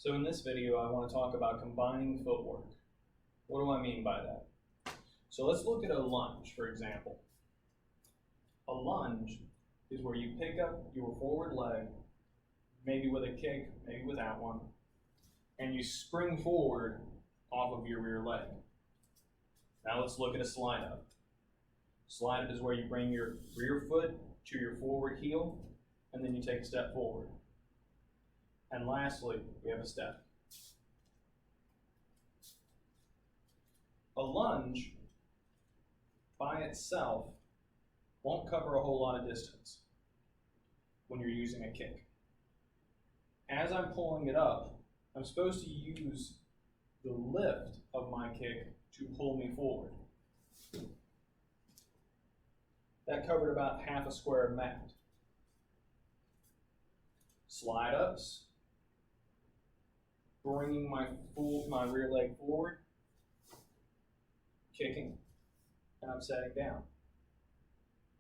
So in this video, I want to talk about combining footwork. What do I mean by that? So let's look at a lunge, for example. A lunge is where you pick up your forward leg, maybe with a kick, maybe without one, and you spring forward off of your rear leg. Now let's look at a slide up. Slide up is where you bring your rear foot to your forward heel, and then you take a step forward. And lastly, we have a step. A lunge by itself won't cover a whole lot of distance when you're using a kick. As I'm pulling it up, I'm supposed to use the lift of my kick to pull me forward. That covered about half a square of mat. Slide ups, bringing my rear leg forward, kicking, and I'm setting down.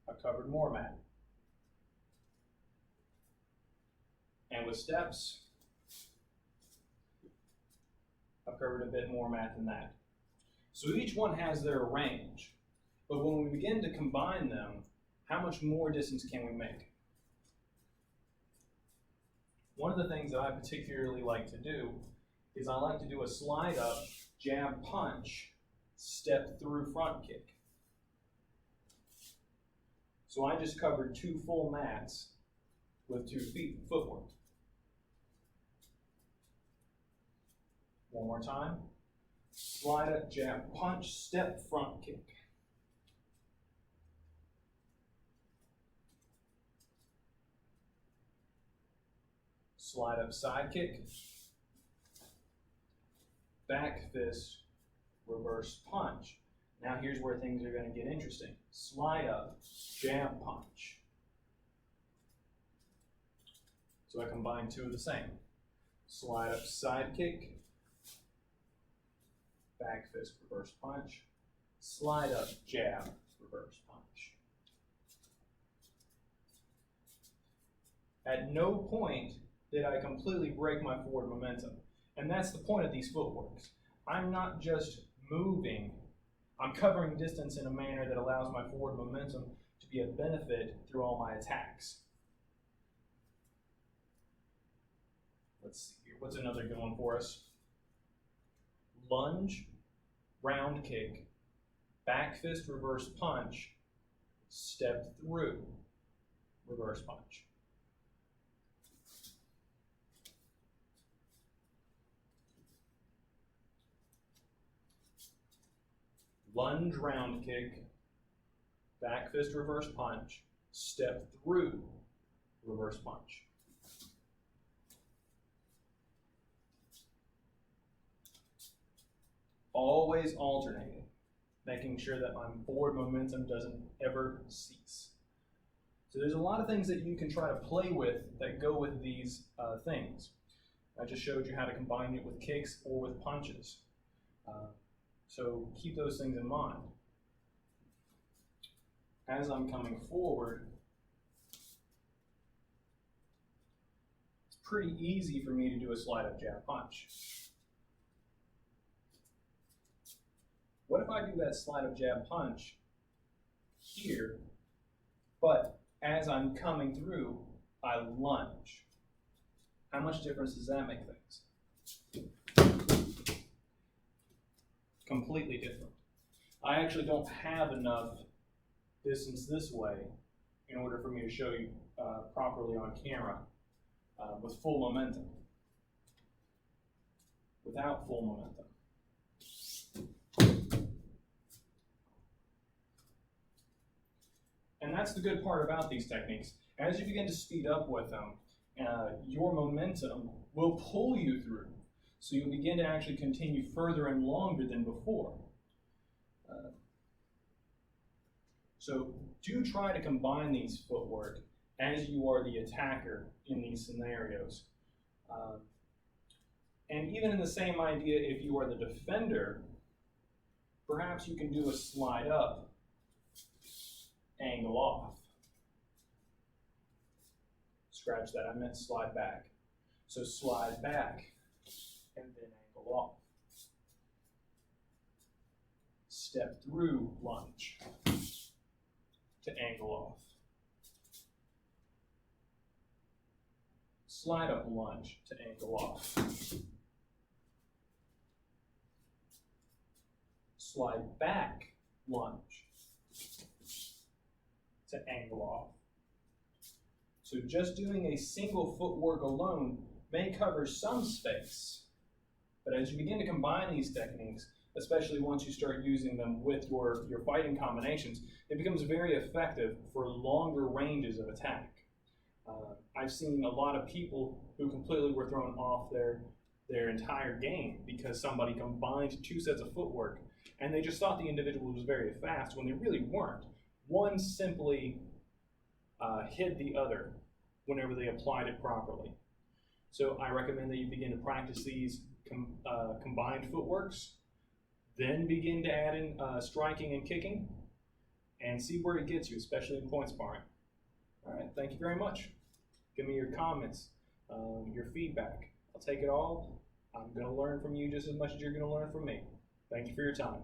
I've covered more mat. And with steps, I've covered a bit more mat than that. So each one has their range, but when we begin to combine them, how much more distance can we make? One of the things that I particularly like to do is I like to do a slide up, jab punch, step through front kick. So I just covered 2 full mats with 2 feet footwork. One more time. Slide up, jab punch, step front kick. Slide up, side kick. Back fist, reverse punch. Now here's where things are going to get interesting. Slide up, jab punch. So I combine 2 of the same. Slide up, side kick. Back fist, reverse punch. Slide up, jab, reverse punch. At no point did I completely break my forward momentum. And that's the point of these footworks. I'm not just moving, I'm covering distance in a manner that allows my forward momentum to be a benefit through all my attacks. Let's see here, what's another good one for us? Lunge, round kick, back fist, reverse punch, step through, reverse punch. Lunge, round kick, back fist, reverse punch, step through, reverse punch. Always alternating, making sure that my forward momentum doesn't ever cease. So there's a lot of things that you can try to play with that go with these things. I just showed you how to combine it with kicks or with punches. So keep those things in mind. As I'm coming forward, it's pretty easy for me to do a slide up jab punch. What if I do that slide up jab punch here, but as I'm coming through, I lunge? How much difference does that make things? Completely different. I actually don't have enough distance this way in order for me to show you properly on camera with full momentum. Without full momentum. And that's the good part about these techniques. As you begin to speed up with them, your momentum will pull you through. So you'll begin to actually continue further and longer than before. So do try to combine these footwork as you are the attacker in these scenarios. And even in the same idea, if you are the defender, perhaps you can do a slide up, angle off. Scratch that, I meant slide back. So slide back, and then angle off. Step through lunge to angle off. Slide up lunge to angle off. Slide back lunge to angle off. So just doing a single footwork alone may cover some space, but as you begin to combine these techniques, especially once you start using them with your fighting combinations, it becomes very effective for longer ranges of attack. I've seen a lot of people who completely were thrown off their entire game because somebody combined two sets of footwork and they just thought the individual was very fast when they really weren't. One simply hid the other whenever they applied it properly. So I recommend that you begin to practice these combined footworks, then begin to add in striking and kicking, and see where it gets you, especially in point sparring. All right, thank you very much. Give me your comments, your feedback. I'll take it all. I'm going to learn from you just as much as you're going to learn from me. Thank you for your time.